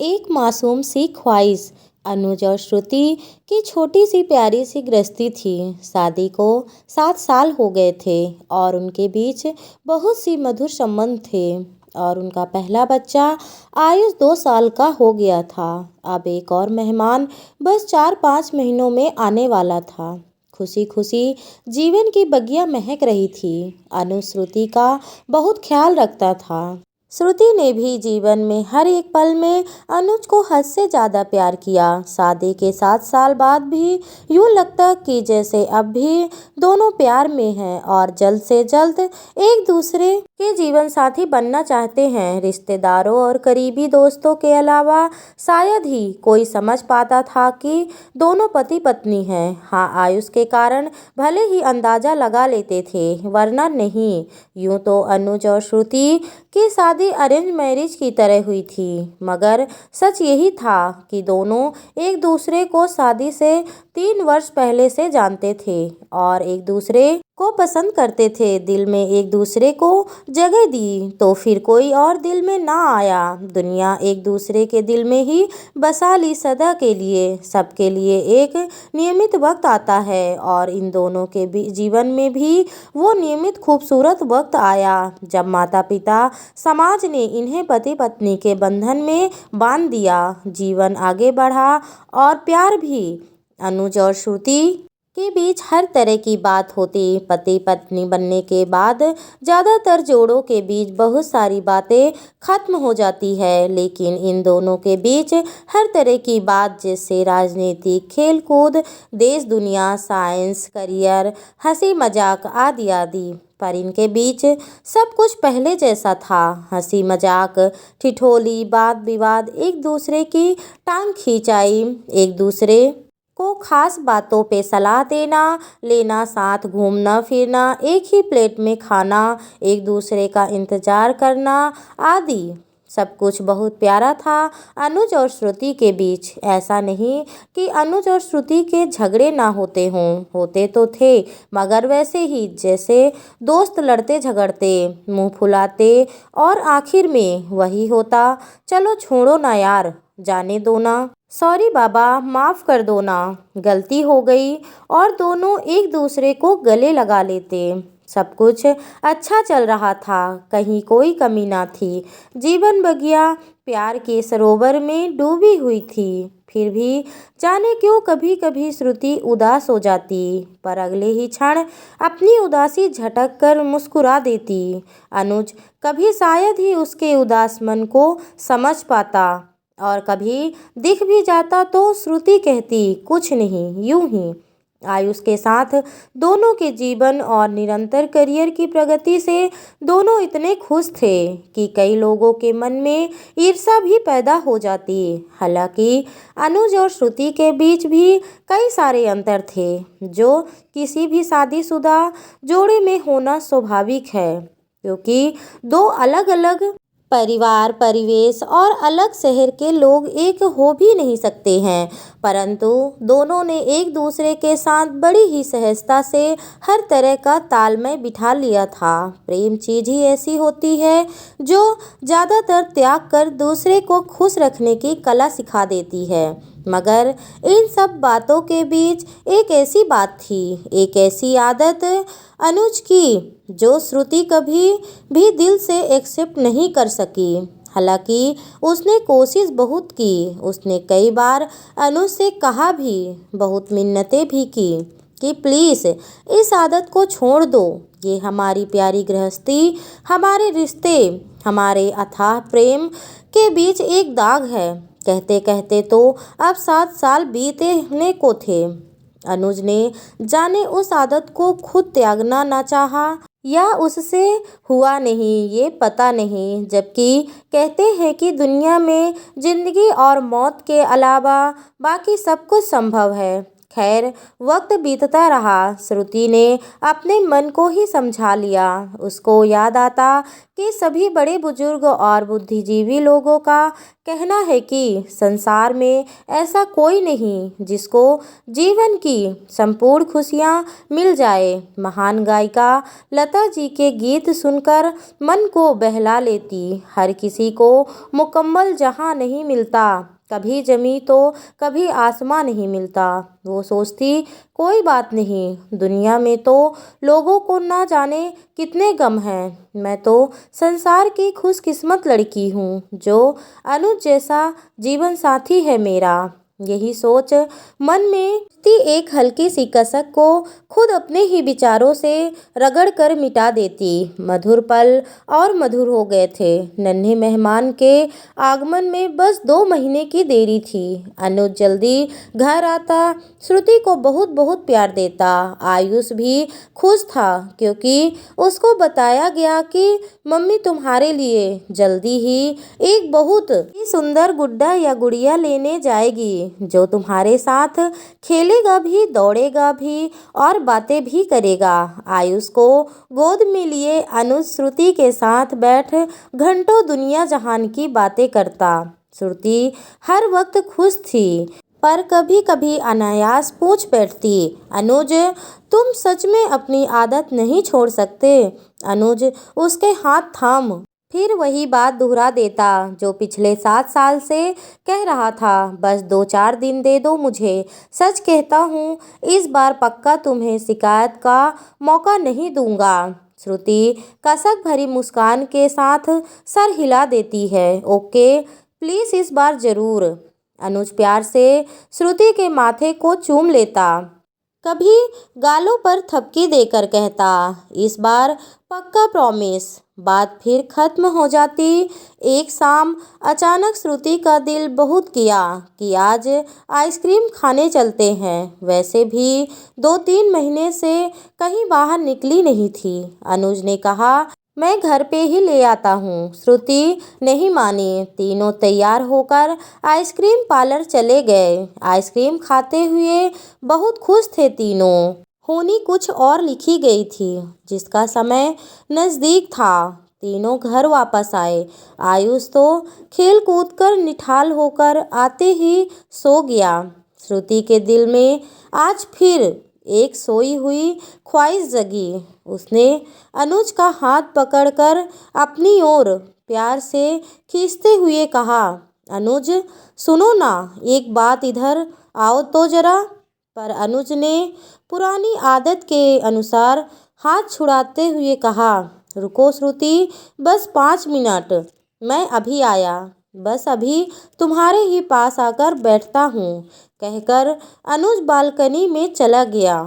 एक मासूम सी ख्वाहिश। अनुज और श्रुति की छोटी सी प्यारी सी गृहस्थी थी। शादी को 7 साल हो गए थे और उनके बीच बहुत सी मधुर संबंध थे। और उनका पहला बच्चा आयुष 2 साल का हो गया था। अब एक और मेहमान बस 4-5 महीनों में आने वाला था। खुशी खुशी जीवन की बगिया महक रही थी। अनुज श्रुति का बहुत ख्याल रखता था। श्रुति ने भी जीवन में हर एक पल में अनुज को हद से ज़्यादा प्यार किया। शादी के 7 साल बाद भी यूँ लगता कि जैसे अब भी दोनों प्यार में हैं और जल्द से जल्द एक दूसरे के जीवन साथी बनना चाहते हैं। रिश्तेदारों और करीबी दोस्तों के अलावा शायद ही कोई समझ पाता था कि दोनों पति पत्नी हैं। हाँ, आयुष के कारण भले ही अंदाजा लगा लेते थे, वरना नहीं। यूँ तो अनुज और श्रुति की शादी अरेंज मैरिज की तरह हुई थी, मगर सच यही था कि दोनों एक दूसरे को शादी से 3 वर्ष पहले से जानते थे और एक दूसरे को पसंद करते थे। दिल में एक दूसरे को जगह दी तो फिर कोई और दिल में ना आया। दुनिया एक दूसरे के दिल में ही बसा ली सदा के लिए। सबके लिए एक नियमित वक्त आता है और इन दोनों के जीवन में भी वो नियमित खूबसूरत वक्त आया जब माता पिता समाज ने इन्हें पति पत्नी के बंधन में बांध दिया। जीवन आगे बढ़ा और प्यार भी। अनुज और श्रुति के बीच हर तरह की बात होती। पति पत्नी बनने के बाद ज़्यादातर जोड़ों के बीच बहुत सारी बातें खत्म हो जाती है, लेकिन इन दोनों के बीच हर तरह की बात, जैसे राजनीति, खेल कूद, देश दुनिया, साइंस, करियर, हंसी मजाक आदि आदि। पर इनके बीच सब कुछ पहले जैसा था। हंसी मजाक, ठिठोली, वाद विवाद, एक दूसरे की टांग खींचाई, एक दूसरे को खास बातों पे सलाह देना लेना, साथ घूमना फिरना, एक ही प्लेट में खाना, एक दूसरे का इंतजार करना आदि सब कुछ बहुत प्यारा था अनुज और श्रुति के बीच। ऐसा नहीं कि अनुज और श्रुति के झगड़े ना होते हों, होते तो थे, मगर वैसे ही जैसे दोस्त लड़ते झगड़ते, मुंह फुलाते, और आखिर में वही होता, चलो छोड़ो ना यार, जाने दो ना, सॉरी बाबा, माफ़ कर दो ना, गलती हो गई, और दोनों एक दूसरे को गले लगा लेते। सब कुछ अच्छा चल रहा था, कहीं कोई कमी ना थी। जीवन बगिया प्यार के सरोवर में डूबी हुई थी। फिर भी जाने क्यों कभी कभी श्रुति उदास हो जाती, पर अगले ही क्षण अपनी उदासी झटक कर मुस्कुरा देती। अनुज कभी शायद ही उसके उदास मन को समझ पाता, और कभी दिख भी जाता तो श्रुति कहती कुछ नहीं, यूं ही। आयुष के साथ दोनों के जीवन और निरंतर करियर की प्रगति से दोनों इतने खुश थे कि कई लोगों के मन में ईर्ष्या भी पैदा हो जाती। हालांकि अनुज और श्रुति के बीच भी कई सारे अंतर थे, जो किसी भी शादीशुदा जोड़े में होना स्वाभाविक है, क्योंकि दो अलग अलग परिवार, परिवेश और अलग शहर के लोग एक हो भी नहीं सकते हैं, परंतु दोनों ने एक दूसरे के साथ बड़ी ही सहजता से हर तरह का तालमेल बिठा लिया था। प्रेम चीज़ ही ऐसी होती है जो ज़्यादातर त्याग कर दूसरे को खुश रखने की कला सिखा देती है। मगर इन सब बातों के बीच एक ऐसी बात थी, एक ऐसी आदत अनुज की, जो श्रुति कभी भी दिल से एक्सेप्ट नहीं कर सकी। हालांकि उसने कोशिश बहुत की, उसने कई बार अनुज से कहा भी, बहुत मिन्नतें भी की कि प्लीज़ इस आदत को छोड़ दो, ये हमारी प्यारी गृहस्थी, हमारे रिश्ते, हमारे अथाह प्रेम के बीच एक दाग है। कहते कहते तो अब 7 साल बीतने को थे। अनुज ने जाने उस आदत को खुद त्यागना ना चाहा या उससे हुआ नहीं, ये पता नहीं। जबकि कहते हैं कि दुनिया में जिंदगी और मौत के अलावा बाकी सब कुछ संभव है। खैर, वक्त बीतता रहा। श्रुति ने अपने मन को ही समझा लिया। उसको याद आता कि सभी बड़े बुजुर्ग और बुद्धिजीवी लोगों का कहना है कि संसार में ऐसा कोई नहीं जिसको जीवन की संपूर्ण खुशियाँ मिल जाए। महान गायिका लता जी के गीत सुनकर मन को बहला लेती। हर किसी को मुकम्मल जहाँ नहीं मिलता, कभी जमी तो कभी आसमां नहीं मिलता। वो सोचती, कोई बात नहीं, दुनिया में तो लोगों को ना जाने कितने गम हैं। मैं तो संसार की खुशकिस्मत लड़की हूँ जो अनुज जैसा जीवन साथी है मेरा। यही सोच मन में थी एक हल्की सी कसक को खुद अपने ही विचारों से रगड़ कर मिटा देती। मधुर पल और मधुर हो गए थे। नन्हे मेहमान के आगमन में बस 2 महीने की देरी थी। अनुज जल्दी घर आता, श्रुति को बहुत बहुत प्यार देता। आयुष भी खुश था क्योंकि उसको बताया गया कि मम्मी तुम्हारे लिए जल्दी ही एक बहुत ही सुंदर गुड्डा या गुड़िया लेने जाएगी जो तुम्हारे साथ खेलेगा भी, दौड़ेगा भी और बातें भी करेगा। आयुष को गोद में लिए अनुज श्रुति के साथ बैठ घंटों दुनिया जहान की बातें करता। श्रुति हर वक्त खुश थी, पर कभी कभी अनायास पूछ बैठती, अनुज तुम सच में अपनी आदत नहीं छोड़ सकते? अनुज उसके हाथ थाम फिर वही बात दोहरा देता जो पिछले 7 साल से कह रहा था, बस 2-4 दिन दे दो मुझे। सच कहता हूँ, इस बार पक्का तुम्हें शिकायत का मौका नहीं दूंगा। श्रुति कसक भरी मुस्कान के साथ सर हिला देती है। ओके, प्लीज़ इस बार ज़रूर। अनुज प्यार से श्रुति के माथे को चूम लेता, कभी गालों पर थपकी देकर कहता, इस बार पक्का प्रॉमिस। बात फिर खत्म हो जाती। एक शाम अचानक श्रुति का दिल बहुत किया कि आज आइसक्रीम खाने चलते हैं। वैसे भी 2-3 महीने से कहीं बाहर निकली नहीं थी। अनुज ने कहा, मैं घर पे ही ले आता हूँ। श्रुति नहीं मानी। तीनों तैयार होकर आइसक्रीम पार्लर चले गए। आइसक्रीम खाते हुए बहुत खुश थे तीनों। होनी कुछ और लिखी गई थी जिसका समय नज़दीक था। तीनों घर वापस आए। आयुष तो खेल कूद कर निठाल होकर आते ही सो गया। श्रुति के दिल में आज फिर एक सोई हुई ख्वाहिश जगी। उसने अनुज का हाथ पकड़कर अपनी ओर प्यार से खींचते हुए कहा, अनुज सुनो ना, एक बात, इधर आओ तो जरा। पर अनुज ने पुरानी आदत के अनुसार हाथ छुड़ाते हुए कहा, रुको श्रुति, बस 5 मिनट, मैं अभी आया। बस अभी तुम्हारे ही पास आकर बैठता हूँ, कहकर अनुज बालकनी में चला गया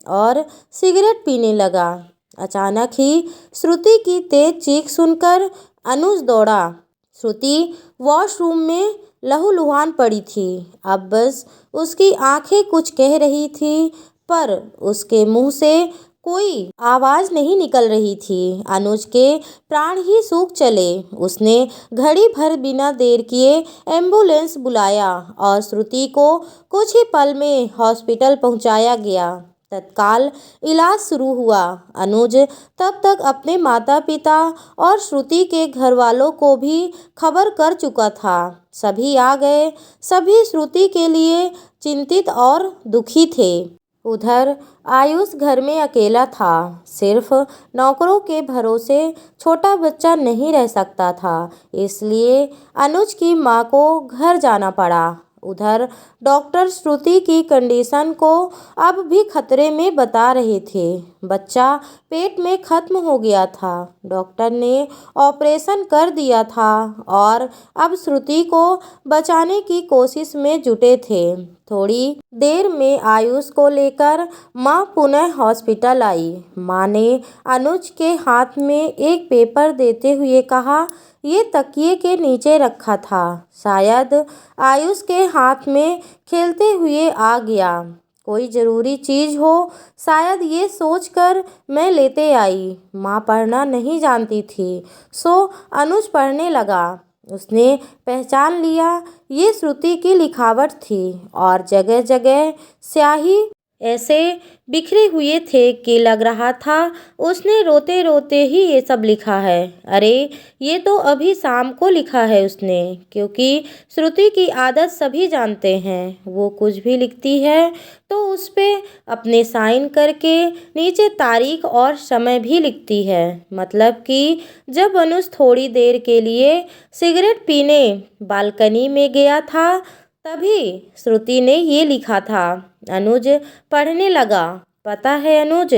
और सिगरेट पीने लगा। अचानक ही श्रुति की तेज चीख सुनकर अनुज दौड़ा। श्रुति वॉशरूम में लहूलुहान पड़ी थी। अब बस उसकी आंखें कुछ कह रही थी, पर उसके मुंह से कोई आवाज़ नहीं निकल रही थी। अनुज के प्राण ही सूख चले। उसने घड़ी भर बिना देर किए एम्बुलेंस बुलाया और श्रुति को कुछ ही पल में हॉस्पिटल पहुंचाया गया। तत्काल इलाज शुरू हुआ। अनुज तब तक अपने माता पिता और श्रुति के घर वालों को भी खबर कर चुका था। सभी आ गए। सभी श्रुति के लिए चिंतित और दुखी थे। उधर आयुष घर में अकेला था। सिर्फ नौकरों के भरोसे छोटा बच्चा नहीं रह सकता था, इसलिए अनुज की माँ को घर जाना पड़ा। उधर डॉक्टर श्रुति की कंडीशन को अब भी खतरे में बता रहे थे। बच्चा पेट में ख़त्म हो गया था। डॉक्टर ने ऑपरेशन कर दिया था और अब श्रुति को बचाने की कोशिश में जुटे थे। थोड़ी देर में आयुष को लेकर माँ पुनः हॉस्पिटल आई। माँ ने अनुज के हाथ में एक पेपर देते हुए कहा, ये तकिए के नीचे रखा था, शायद आयुष के हाथ में खेलते हुए आ गया। कोई ज़रूरी चीज़ हो, शायद ये सोचकर मैं लेते आई। माँ पढ़ना नहीं जानती थी, सो अनुज पढ़ने लगा। उसने पहचान लिया, ये श्रुति की लिखावट थी और जगह जगह स्याही ऐसे बिखरे हुए थे कि लग रहा था उसने रोते रोते ही ये सब लिखा है। अरे ये तो अभी शाम को लिखा है उसने, क्योंकि श्रुति की आदत सभी जानते हैं। वो कुछ भी लिखती है तो उस पे अपने साइन करके नीचे तारीख और समय भी लिखती है। मतलब कि जब अनुज थोड़ी देर के लिए सिगरेट पीने बालकनी में गया था तभी श्रुति ने ये लिखा था। अनुज पढ़ने लगा। पता है अनुज,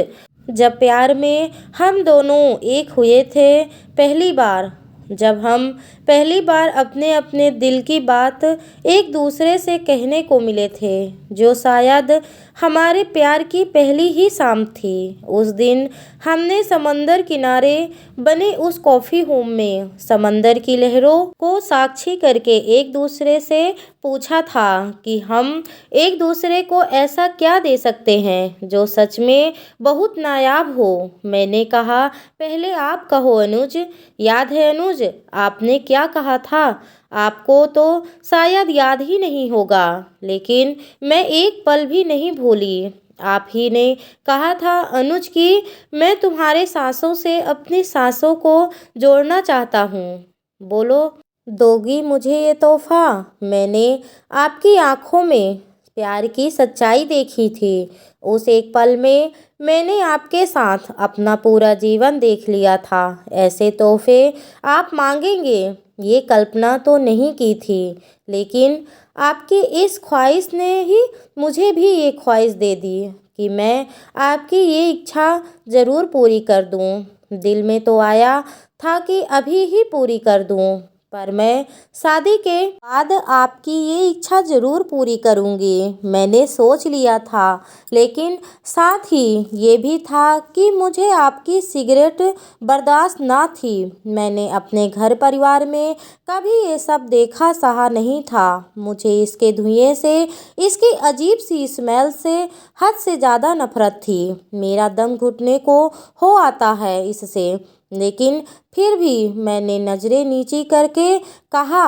जब प्यार में हम दोनों एक हुए थे पहली बार, जब हम पहली बार अपने अपने दिल की बात एक दूसरे से कहने को मिले थे, जो शायद हमारे प्यार की पहली ही शाम थी। उस दिन हमने समंदर किनारे बने उस कॉफ़ी होम में समंदर की लहरों को साक्षी करके एक दूसरे से पूछा था कि हम एक दूसरे को ऐसा क्या दे सकते हैं जो सच में बहुत नायाब हो। मैंने कहा, पहले आप कहो अनुज। याद है अनुज, आपने क्या कहा था? आपको तो शायद याद ही नहीं होगा, लेकिन मैं एक पल भी नहीं भूली। आप ही ने कहा था अनुज कि मैं तुम्हारे सांसों से अपनी सांसों को जोड़ना चाहता हूँ। बोलो, दोगी मुझे ये तोहफा? मैंने आपकी आंखों में प्यार की सच्चाई देखी थी। उस एक पल में मैंने आपके साथ अपना पूरा जीवन देख लिया था। ऐसे तोहफे आप मांगेंगे ये कल्पना तो नहीं की थी, लेकिन आपकी इस ख्वाहिश ने ही मुझे भी ये ख्वाहिश दे दी कि मैं आपकी ये इच्छा ज़रूर पूरी कर दूं। दिल में तो आया था कि अभी ही पूरी कर दूं, पर मैं शादी के बाद आपकी ये इच्छा ज़रूर पूरी करूँगी, मैंने सोच लिया था। लेकिन साथ ही ये भी था कि मुझे आपकी सिगरेट बर्दाश्त ना थी। मैंने अपने घर परिवार में कभी ये सब देखा सहा नहीं था। मुझे इसके धुएं से, इसकी अजीब सी स्मेल से हद से ज़्यादा नफरत थी। मेरा दम घुटने को हो आता है इससे। लेकिन फिर भी मैंने नज़रें नीची करके कहा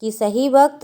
कि सही वक्त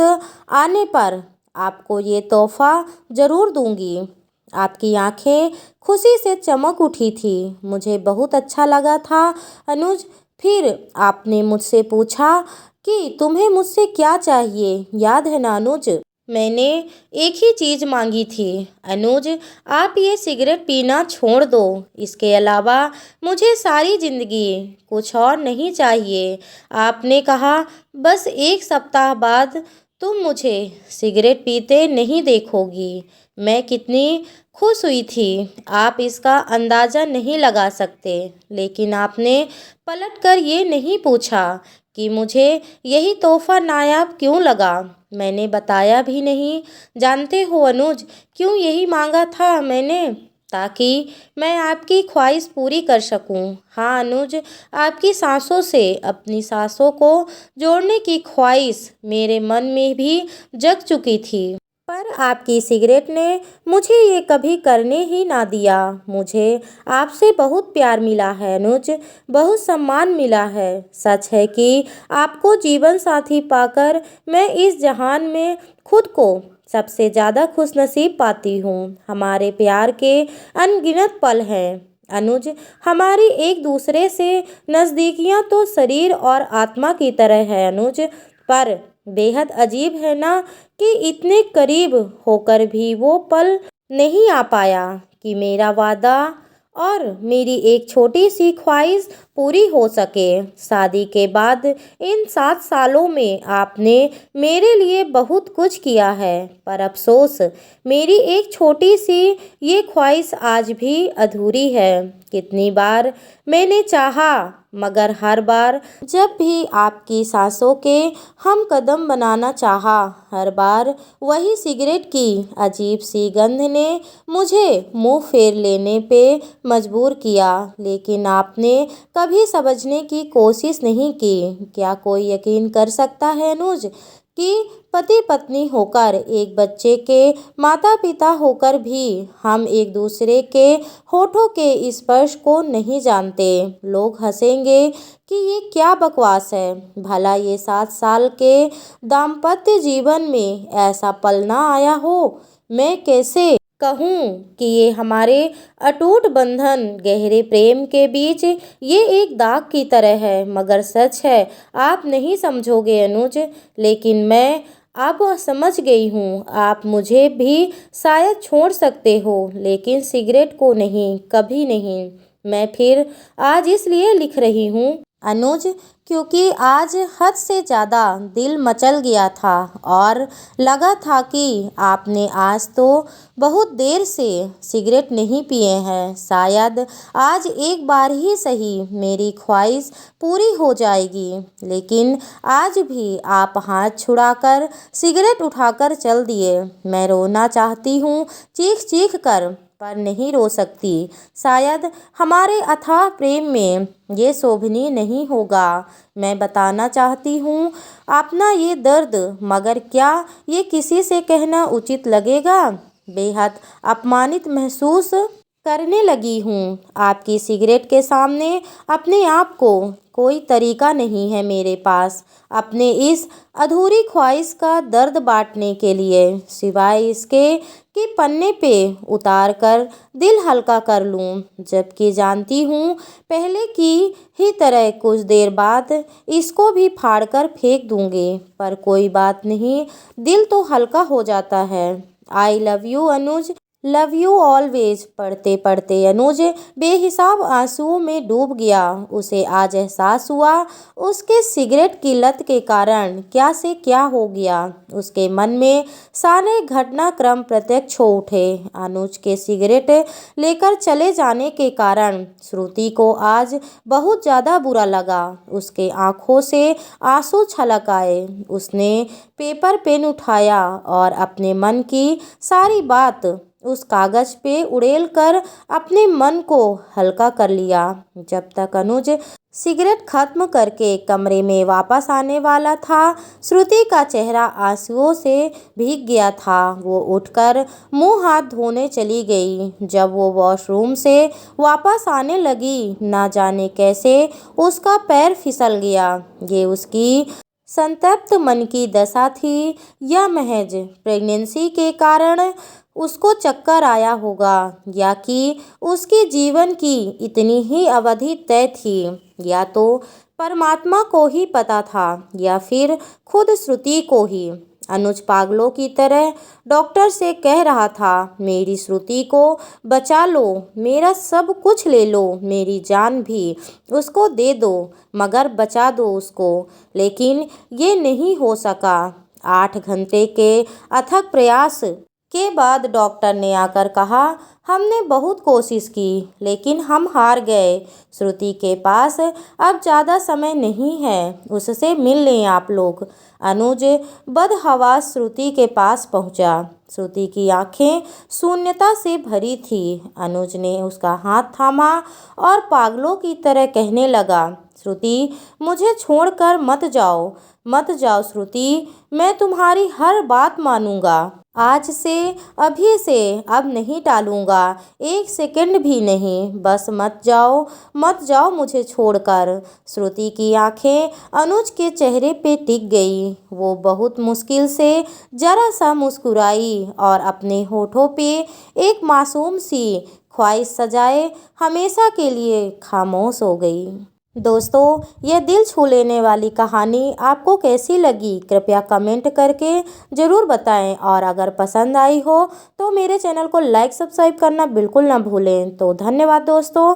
आने पर आपको ये तोहफा ज़रूर दूंगी। आपकी आंखें खुशी से चमक उठी थी। मुझे बहुत अच्छा लगा था अनुज। फिर आपने मुझसे पूछा कि तुम्हें मुझसे क्या चाहिए, याद है ना अनुज? मैंने एक ही चीज़ मांगी थी, अनुज, आप ये सिगरेट पीना छोड़ दो। इसके अलावा मुझे सारी ज़िंदगी कुछ और नहीं चाहिए। आपने कहा, बस एक सप्ताह बाद तुम मुझे सिगरेट पीते नहीं देखोगी। मैं कितनी खुश हुई थी, आप इसका अंदाज़ा नहीं लगा सकते। लेकिन आपने पलटकर ये नहीं पूछा कि मुझे यही तोहफा नायाब क्यों लगा। मैंने बताया भी नहीं। जानते हो अनुज, क्यों यही मांगा था मैंने? ताकि मैं आपकी ख्वाहिश पूरी कर सकूं। हाँ अनुज, आपकी सांसों से अपनी सांसों को जोड़ने की ख्वाहिश मेरे मन में भी जग चुकी थी, पर आपकी सिगरेट ने मुझे ये कभी करने ही ना दिया। मुझे आपसे बहुत प्यार मिला है अनुज, बहुत सम्मान मिला है। सच है कि आपको जीवन साथी पाकर मैं इस जहान में खुद को सबसे ज़्यादा खुशनसीब पाती हूँ। हमारे प्यार के अनगिनत पल हैं अनुज। हमारी एक दूसरे से नज़दीकियाँ तो शरीर और आत्मा की तरह है अनुज, पर बेहद अजीब है ना कि इतने करीब होकर भी वो पल नहीं आ पाया कि मेरा वादा और मेरी एक छोटी सी ख्वाहिश पूरी हो सके। शादी के बाद इन 7 सालों में आपने मेरे लिए बहुत कुछ किया है, पर अफसोस मेरी एक छोटी सी ये ख्वाहिश आज भी अधूरी है। कितनी बार मैंने चाहा, मगर हर बार जब भी आपकी सांसों के हम कदम बनाना चाहा, हर बार वही सिगरेट की अजीब सी गंध ने मुझे मुंह फेर लेने पे मजबूर किया। लेकिन आपने कभी समझने की कोशिश नहीं की। क्या कोई यकीन कर सकता है अनुज कि पति पत्नी होकर, एक बच्चे के माता पिता होकर भी हम एक दूसरे के होठों के स्पर्श को नहीं जानते। लोग हंसेंगे कि ये क्या बकवास है। भला ये 7 साल के दाम्पत्य जीवन में ऐसा पल ना आया हो। मैं कैसे कहूँ कि ये हमारे अटूट बंधन, गहरे प्रेम के बीच ये एक दाग की तरह है, मगर सच है। आप नहीं समझोगे अनुज, लेकिन मैं अब समझ गई हूँ। आप मुझे भी शायद छोड़ सकते हो, लेकिन सिगरेट को नहीं, कभी नहीं। मैं फिर आज इसलिए लिख रही हूँ अनुज, क्योंकि आज हद से ज़्यादा दिल मचल गया था और लगा था कि आपने आज तो बहुत देर से सिगरेट नहीं पिए हैं। शायद आज एक बार ही सही मेरी ख्वाहिश पूरी हो जाएगी। लेकिन आज भी आप हाथ छुड़ाकर सिगरेट उठाकर चल दिए। मैं रोना चाहती हूँ चीख चीख कर, पर नहीं रो सकती। शायद हमारे अथाह प्रेम में ये शोभनीय नहीं होगा। मैं बताना चाहती हूँ अपना ये दर्द, मगर क्या ये किसी से कहना उचित लगेगा। बेहद अपमानित महसूस करने लगी हूँ। आपकी सिगरेट के सामने अपने आप को कोई तरीका नहीं है मेरे पास अपने इस अधूरी ख्वाहिश का दर्द बांटने के लिए, सिवाय इसके कि पन्ने पे उतार कर दिल हल्का कर लूँ। जबकि जानती हूँ पहले की ही तरह कुछ देर बाद इसको भी फाड़ कर फेंक दूँगी। पर कोई बात नहीं, दिल तो हल्का हो जाता है। I love you Anuj, love you always. पढ़ते पढ़ते अनुज बेहिसाब आंसुओं में डूब गया। उसे आज एहसास हुआ उसके सिगरेट की लत के कारण क्या से क्या हो गया। उसके मन में सारे घटनाक्रम प्रत्यक्ष हो उठे। अनुज के सिगरेट लेकर चले जाने के कारण श्रुति को आज बहुत ज़्यादा बुरा लगा। उसके आंखों से आंसू छलक आए। उसने पेपर पेन उठाया और अपने मन की सारी बात उस कागज पे उड़ेल कर अपने मन को हल्का कर लिया। जब तक अनुज सिगरेट खत्म करके कमरे में वापस आने वाला था, श्रुति का चेहरा आंसुओं से भीग गया था। वो उठकर मुंह हाथ धोने चली गई। जब वो वॉशरूम से वापस आने लगी, ना जाने कैसे उसका पैर फिसल गया। ये उसकी संतप्त मन की दशा थी या महज प्रेगनेंसी के कारण उसको चक्कर आया होगा, या कि उसके जीवन की इतनी ही अवधि तय थी। या तो परमात्मा को ही पता था, या फिर खुद श्रुति को ही। अनुज पागलों की तरह डॉक्टर से कह रहा था, मेरी श्रुति को बचा लो, मेरा सब कुछ ले लो, मेरी जान भी उसको दे दो, मगर बचा दो उसको। लेकिन ये नहीं हो सका। 8 घंटे के अथक प्रयास के बाद डॉक्टर ने आकर कहा, हमने बहुत कोशिश की, लेकिन हम हार गए। श्रुति के पास अब ज़्यादा समय नहीं है, उससे मिल लें आप लोग। अनुज बदहवास श्रुति के पास पहुंचा। श्रुति की आंखें शून्यता से भरी थी। अनुज ने उसका हाथ थामा और पागलों की तरह कहने लगा, श्रुति, मुझे छोड़कर मत जाओ, मत जाओ श्रुति, मैं तुम्हारी हर बात मानूंगा। आज से, अभी से, अब नहीं टालूंगा, एक सेकंड भी नहीं। बस मत जाओ, मत जाओ मुझे छोड़कर। श्रुति की आंखें अनुज के चेहरे पे टिक गई। वो बहुत मुश्किल से जरा सा मुस्कुराई और अपने होठों पे एक मासूम सी ख्वाहिश सजाए हमेशा के लिए खामोश हो गई। दोस्तों, यह दिल छू लेने वाली कहानी आपको कैसी लगी, कृपया कमेंट करके ज़रूर बताएं। और अगर पसंद आई हो तो मेरे चैनल को लाइक सब्सक्राइब करना बिल्कुल ना भूलें। तो धन्यवाद दोस्तों।